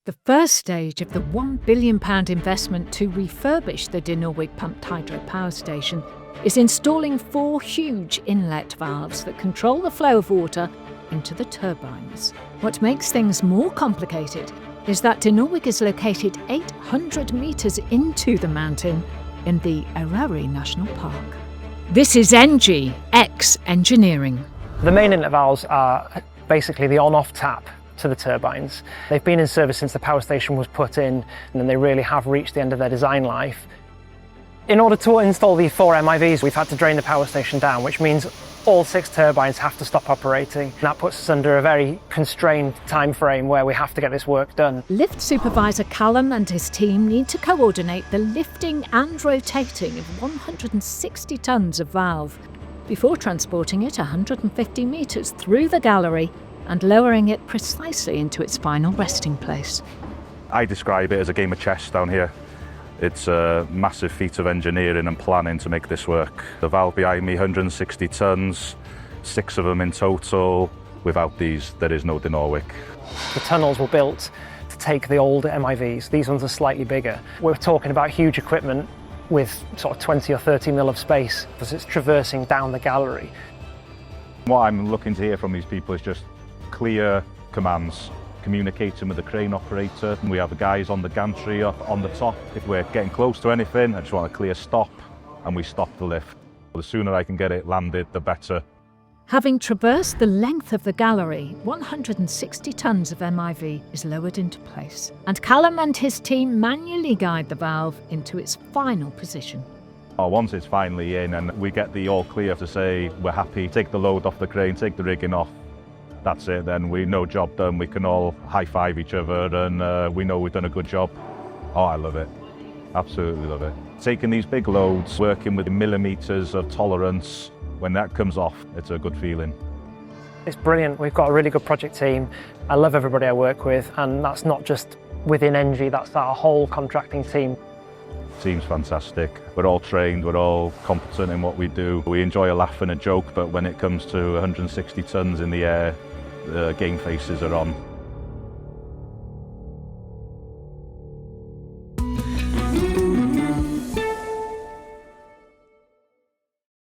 The first stage of the £1 billion investment to refurbish the Dinorwig pumped hydro power station is installing 4 huge inlet valves that control the flow of water into the turbines. What makes things more complicated is that Dinorwig is located 800 metres into the mountain in the Dinorwig National Park. This is ENGIE Engineering. The main inlet valves are basically the on-off tap to the turbines. They've been in service since the power station was put in, and then they really have reached the end of their design life. In order to install the 4 MIVs, we've had to drain the power station down, which means all 6 turbines have to stop operating. And that puts us under a very constrained time frame where we have to get this work done. Lift supervisor Callum and his team need to coordinate the lifting and rotating of 160 tonnes of valve before transporting it 150 metres through the gallery and lowering it precisely into its final resting place. I describe it as a game of chess down here. It's a massive feat of engineering and planning to make this work. The valve behind me, 160 tonnes, 6 of them in total. Without these, there is no Dinorwig. The tunnels were built to take the old MIVs. These ones are slightly bigger. We're talking about huge equipment with sort of 20 or 30 mil of space as it's traversing down the gallery. What I'm looking to hear from these people is just clear commands, communicating with the crane operator. We have the guys on the gantry up on the top. If we're getting close to anything, I just want a clear stop, and we stop the lift. The sooner I can get it landed, the better. Having traversed the length of the gallery, 160 tonnes of MIV is lowered into place, and Callum and his team manually guide the valve into its final position. Once it's finally in and we get the all clear to say we're happy, take the load off the crane, take the rigging off, that's it then. We know job done. We can all high-five each other and we know we've done a good job. Oh, I love it. Absolutely love it. Taking these big loads, working with millimetres of tolerance, when that comes off, it's a good feeling. It's brilliant. We've got a really good project team. I love everybody I work with, and that's not just within ENGIE, that's our whole contracting team. Team's fantastic. We're all trained, we're all competent in what we do. We enjoy a laugh and a joke, but when it comes to 160 tonnes in the air, the game faces are on.